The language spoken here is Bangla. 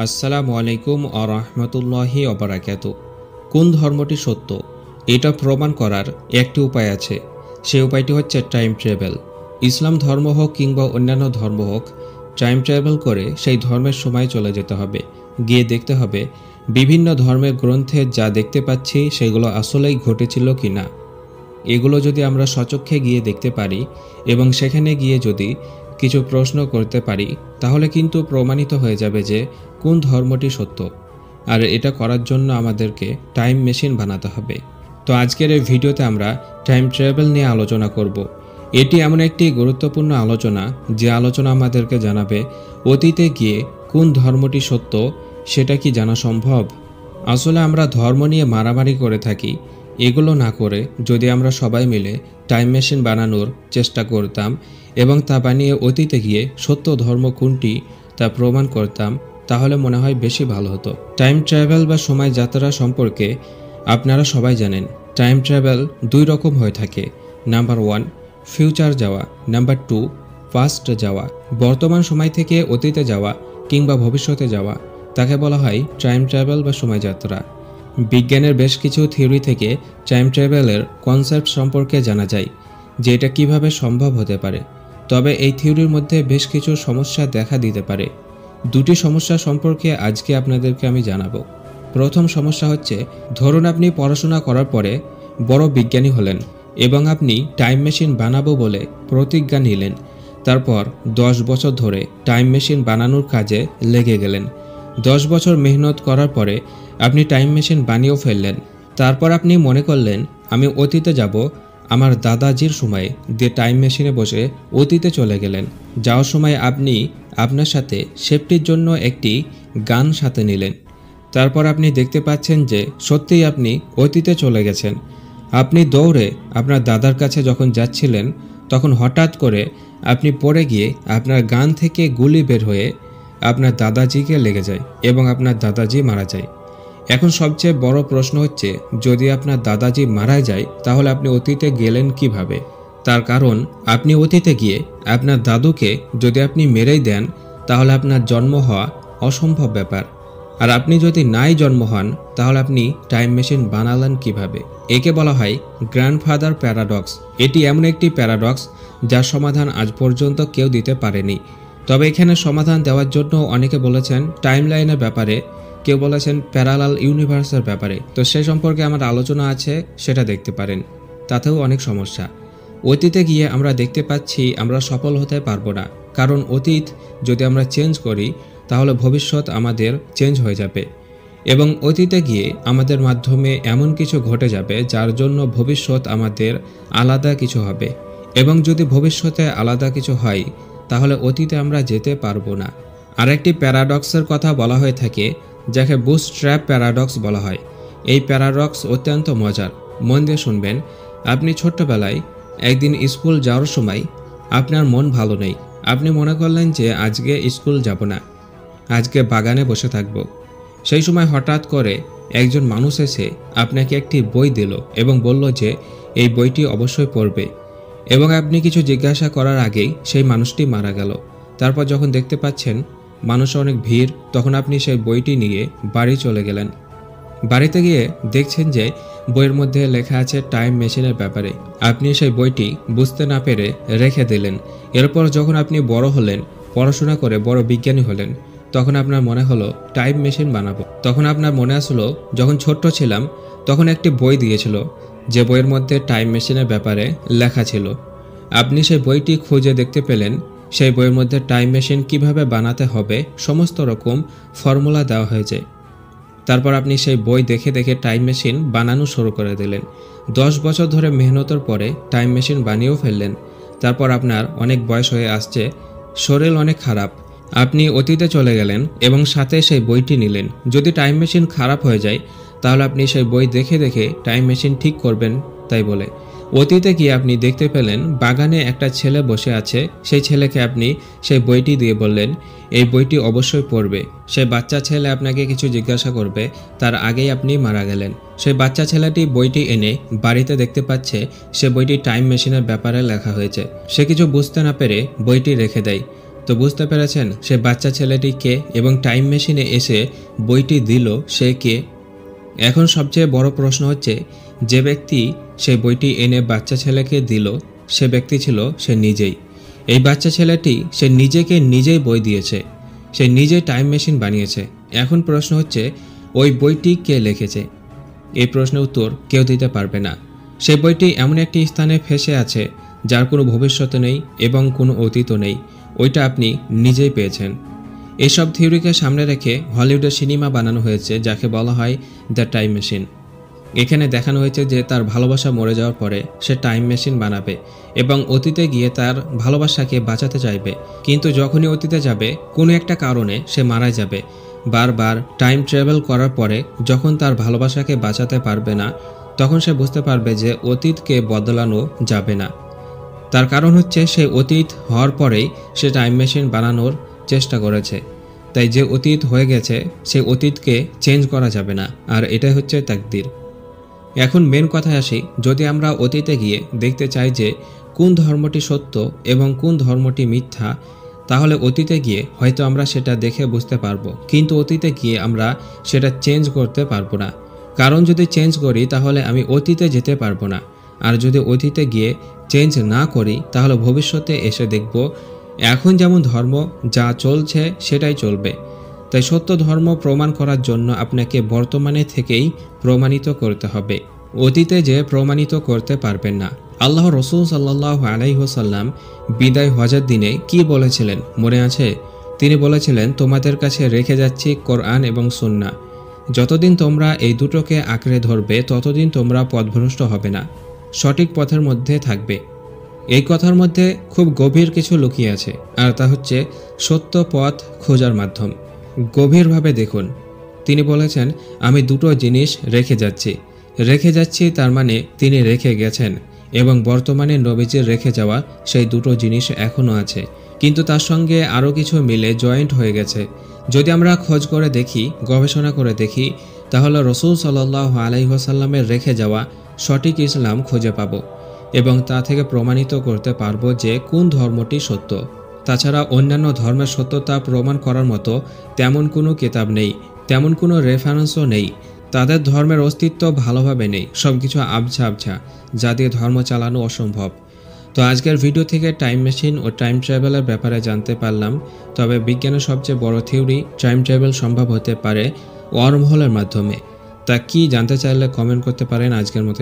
আসসালামু আলাইকুম আ রহমতুল্লাহি অবরাকাতু। কোন ধর্মটি সত্য এটা প্রমাণ করার একটি উপায় আছে, সেই উপায়টি হচ্ছে টাইম ট্রাভেল। ইসলাম ধর্ম হোক কিংবা অন্যান্য ধর্ম হোক, টাইম ট্রাভেল করে সেই ধর্মের সময় চলে যেতে হবে, গিয়ে দেখতে হবে বিভিন্ন ধর্মের গ্রন্থে যা দেখতে পাচ্ছি সেগুলো আসলেই ঘটেছিল কি না। এগুলো যদি আমরা স্বচক্ষে গিয়ে দেখতে পারি এবং সেখানে গিয়ে যদি কিছু প্রশ্ন করতে পারি, তাহলে কিন্তু প্রমাণিত হয়ে যাবে যে কোন ধর্মটি সত্য। আর এটা করার জন্য আমাদেরকে টাইম মেশিন বানাতে হবে। তো আজকের এই ভিডিওতে আমরা টাইম ট্রাভেল নিয়ে আলোচনা করব। এটি এমন একটি গুরুত্বপূর্ণ আলোচনা যে আলোচনা আমাদেরকে জানাবে অতীতে গিয়ে কোন ধর্মটি সত্য সেটা কি জানা সম্ভব। আসলে আমরা ধর্ম নিয়ে মারামারি করে থাকি। এগুলো না করে যদি আমরা সবাই মিলে টাইম মেশিন বানানোর চেষ্টা করতাম এবং তা বানিয়ে অতীতে গিয়ে সত্য ধর্ম কোনটি তা প্রমাণ করতাম, তাহলে মনে হয় বেশি ভালো হতো। টাইম ট্রাভেল বা সময় যাত্রা সম্পর্কে আপনারা সবাই জানেন, টাইম ট্রাভেল দুই রকম হয়ে থাকে। নাম্বার 1 ফিউচার যাওয়া, নাম্বার 2 পাস্ট যাওয়া। বর্তমান সময় থেকে অতীতে যাওয়া কিংবা ভবিষ্যতে যাওয়া, তাকে বলা হয় টাইম ট্রাভেল বা সময় যাত্রা। বিজ্ঞানের বেশ কিছু থিওরি থেকে টাইম ট্রাভেলের কনসেপ্ট সম্পর্কে জানা যায় যে এটা কীভাবে সম্ভব হতে পারে। তবে এই থিওরির মধ্যে বেশ কিছু সমস্যা দেখা দিতে পারে। দুটি সমস্যা সম্পর্কে আজকে আপনাদেরকে আমি জানাবো। প্রথম সমস্যা হচ্ছে, ধরুন আপনি পড়াশোনা করার পরে বড় বিজ্ঞানী হলেন এবং আপনি টাইম মেশিন বানাবো বলে প্রতিজ্ঞা নিলেন। তারপর 10 বছর ধরে টাইম মেশিন বানানোর কাজে লেগে গেলেন। 10 বছর মেহনত করার পরে আপনি টাইম মেশিন বানিয়েও ফেললেন। তারপর আপনি মনে করলেন আমি অতীতে যাব, আমার দাদাজির সময়ে দিয়ে টাইম মেশিনে বসে অতীতে চলে গেলেন। যাওয়ার সময় আপনি আপনার সাথে সেফটির জন্য একটি গান সাথে নিলেন। তারপর আপনি দেখতে পাচ্ছেন যে সত্যিই আপনি অতীতে চলে গেছেন। আপনি দৌড়ে আপনার দাদার কাছে যখন যাচ্ছিলেন, তখন হঠাৎ করে আপনি পড়ে গিয়ে আপনার গান থেকে গুলি বের হয়ে আপনার দাদাজিকে লেগে যায় এবং আপনার দাদাজি মারা যায়। এখন সবচেয়ে বড় প্রশ্ন হচ্ছে, যদি আপনার দাদাজি মারা যায় তাহলে আপনি অতীতে গেলেন কিভাবে? তার কারণ আপনি অতীতে গিয়ে আপনার দাদুকে যদি আপনি মেরেই দেন, তাহলে আপনার জন্ম হওয়া অসম্ভব ব্যাপার। আর আপনি যদি নাই জন্ম হন, তাহলে আপনি টাইম মেশিন বানালেন কিভাবে? একে বলা হয় গ্র্যান্ডফাদার প্যারাডক্স। এটি এমন একটি প্যারাডক্স যার সমাধান আজ পর্যন্ত কেউ দিতে পারেনি। তবে এখানে সমাধান দেওয়ার জন্য অনেকে বলেছেন টাইম লাইনের ব্যাপারে, কেউ বলেছেন প্যারালাল ইউনিভার্সের ব্যাপারে। তো সে সম্পর্কে আমার আলোচনা আছে, সেটা দেখতে পারেন। তাতেও অনেক সমস্যা। অতীতে গিয়ে আমরা দেখতে পাচ্ছি আমরা সফল হতে পারবো না, কারণ অতীত যদি আমরা চেঞ্জ করি তাহলে ভবিষ্যৎ আমাদের চেঞ্জ হয়ে যাবে এবং অতীতে গিয়ে আমাদের মাধ্যমে এমন কিছু ঘটে যাবে যার জন্য ভবিষ্যৎ আমাদের আলাদা কিছু হবে। এবং যদি ভবিষ্যতে আলাদা কিছু হয় তাহলে অতীতে আমরা যেতে পারবো না। আরেকটি প্যারাডক্সের কথা বলা হয়ে থাকে, যাকে বুটস্ট্র্যাপ প্যারাডক্স বলা হয়। এই প্যারাডক্স অত্যন্ত মজার, মন দিয়ে শুনবেন। আপনি ছোট্টবেলায় একদিন স্কুল যাওয়ার সময় আপনার মন ভালো নেই। আপনি মনে করলেন যে আজকে স্কুল যাব না, আজকে বাগানে বসে থাকব। সেই সময় হঠাৎ করে একজন মানুষ এসে আপনাকে একটি বই দিল এবং বলল যে এই বইটি অবশ্যই পড়বে। এবং আপনি কিছু জিজ্ঞাসা করার আগেই সেই মানুষটি মারা গেল। তারপর যখন দেখতে পাচ্ছেন মানুষের অনেক ভিড়, তখন আপনি সেই বইটি নিয়ে বাড়ি চলে গেলেন। বাড়িতে গিয়ে দেখছেন যে বইয়ের মধ্যে লেখা আছে টাইম মেশিনের ব্যাপারে। আপনি সেই বইটি বুঝতে না পেরে রেখে দিলেন। এরপর যখন আপনি বড় হলেন, পড়াশোনা করে বড় বিজ্ঞানী হলেন, তখন আপনার মনে হলো টাইম মেশিন বানাবো। তখন আপনার মনে আসলো যখন ছোট্ট ছিলাম তখন একটি বই দিয়েছিল, যে বইয়ের মধ্যে টাইম মেশিনের ব্যাপারে লেখা ছিল। আপনি সেই বইটি খুঁজে দেখতে পেলেন। সেই বইয়ের মধ্যে টাইম মেশিন কিভাবে বানাতে হবে সমস্ত রকম ফর্মুলা দেওয়া হয়েছে। তারপর আপনি সেই বই দেখে দেখে টাইম মেশিন বানানো শুরু করে দিলেন। 10 বছর ধরে মেহনতের পরে টাইম মেশিন বানিয়েও ফেললেন। তারপর আপনার অনেক বয়স হয়ে আসছে, শরীর অনেক খারাপ। আপনি অতীতে চলে গেলেন এবং সাথে সেই বইটি নিলেন। যদি টাইম মেশিন খারাপ হয়ে যায় তাহলে আপনি সেই বই দেখে দেখে টাইম মেশিন ঠিক করবেন তাই বলে অতীতে গিয়ে আপনি দেখতে পেলেন বাগানে একটা ছেলে বসে আছে। সেই ছেলেকে আপনি সেই বইটি দিয়ে বললেন এই বইটি অবশ্যই পড়বে। সেই বাচ্চা ছেলে আপনাকে কিছু জিজ্ঞাসা করবে, তার আগেই আপনি মারা গেলেন। সেই বাচ্চা ছেলেটি বইটি এনে বাড়িতে দেখতে পাচ্ছে সে বইটি টাইম মেশিনের ব্যাপারে লেখা হয়েছে। সে কিছু বুঝতে না পেরে বইটি রেখে দেয়। তো বুঝতে পেরেছেন সে বাচ্চা ছেলেটি কে এবং টাইম মেশিনে এসে বইটি দিল সে কে। এখন সবচেয়ে বড় প্রশ্ন হচ্ছে, যে ব্যক্তি সেই বইটি এনে বাচ্চা ছেলেকে দিল সে ব্যক্তি ছিল সে নিজেই। এই বাচ্চা ছেলেটি সে নিজেকে নিজেই বই দিয়েছে, সে নিজেই টাইম মেশিন বানিয়েছে। এখন প্রশ্ন হচ্ছে ওই বইটি কে লিখেছে? এই প্রশ্নের উত্তর কেউ দিতে পারবে না। সেই বইটি এমন একটি স্থানে ফেসে আছে যার কোনো ভবিষ্যৎ নেই এবং কোনো অতীতও নেই, ওইটা আপনি নিজেই পেয়েছেন। এইসব থিওরিকে সামনে রেখে হলিউডের সিনেমা বানানো হয়েছে যাকে বলা হয় দ্য টাইম মেশিন। এখানে দেখানো হয়েছে যে তার ভালোবাসা মরে যাওয়ার পরে সে টাইম মেশিন বানাবে এবং অতীতে গিয়ে তার ভালোবাসাকে বাঁচাতে চাইবে, কিন্তু যখনই অতীতে যাবে কোনো একটা কারণে সে মারা যাবে। বারবার টাইম ট্রাভেল করার পরে যখন তার ভালোবাসাকে বাঁচাতে পারবে না তখন সে বুঝতে পারবে যে অতীতকে বদলানো যাবে না। তার কারণ হচ্ছে সেই অতীত হওয়ার পরেই সে টাইম মেশিন বানানোর চেষ্টা করেছে। তাই যে অতীত হয়ে গেছে সেই অতীতকে চেঞ্জ করা যাবে না, আর এটাই হচ্ছে তাকদীর। এখন মেন কথায় আসি, যদি আমরা অতীতে গিয়ে দেখতে চাই যে কোন ধর্মটি সত্য এবং কোন ধর্মটি মিথ্যা, তাহলে অতীতে গিয়ে হয়তো আমরা সেটা দেখে বুঝতে পারবো, কিন্তু অতীতে গিয়ে আমরা সেটা চেঞ্জ করতে পারবো না। কারণ যদি চেঞ্জ করি তাহলে আমি অতীতে যেতে পারবো না, আর যদি অতীতে গিয়ে চেঞ্জ না করি তাহলে ভবিষ্যতে এসে দেখব এখন যেমন ধর্ম যা চলছে সেটাই চলবে। তাই সত্য ধর্ম প্রমাণ করার জন্য আপনাকে বর্তমানে থেকেই প্রমাণিত করতে হবে, অতীতে যে প্রমাণিত করতে পারবেন না। আল্লাহ রসুল সাল্লাল্লাহু আলাইহি ওয়াসাল্লাম বিদায় হজের দিনে কি বলেছিলেন মনে আছে? তিনি বলেছিলেন, তোমাদের কাছে রেখে যাচ্ছি কোরআন এবং সুন্নাহ, যতদিন তোমরা এই দুটোকে আঁকড়ে ধরবে ততদিন তোমরা পথভ্রষ্ট হবে না, সঠিক পথের মধ্যে থাকবে। এই কথার মধ্যে খুব গভীর কিছু লুকিয়ে আছে, আর তা হচ্ছে সত্য পথ খোঁজার মাধ্যম। গভীরভাবে দেখুন, তিনি বলেছেন আমি দুটো জিনিস রেখে যাচ্ছি, তার মানে তিনি রেখে গেছেন এবং বর্তমানে নবীজির রেখে যাওয়া সেই দুটো জিনিস এখনও আছে, কিন্তু তার সঙ্গে আরও কিছু মিলে জয়েন্ট হয়ে গেছে। যদি আমরা খোঁজ করে দেখি, গবেষণা করে দেখি, তাহলে রসুল সাল্লাল্লাহু আলাইহি ওয়াসাল্লামের রেখে যাওয়া সঠিক ইসলাম খুঁজে পাব এবং তা থেকে প্রমাণিত করতে পারবো যে কোন ধর্মটি সত্য। তাছাড়া অন্যান্য ধর্মের সত্যতা প্রমাণ করার মতো তেমন কোনো কিতাব নেই, তেমন কোনো রেফারেন্সও নেই। তাদের ধর্মের অস্তিত্ব ভালোভাবে নেই, সব কিছু আবছা আবছা, যা দিয়ে ধর্ম চালানো অসম্ভব। তো আজকের ভিডিও থেকে টাইম মেশিন ও টাইম ট্রাভেলের ব্যাপারে জানতে পারলাম। তবে বিজ্ঞানের সবচেয়ে বড় থিওরি টাইম ট্রাভেল সম্ভব হতে পারে ওয়ার্মহোলের মাধ্যমে। তা কি জানতে চাইলে কমেন্ট করতে পারেন। আজকের মতো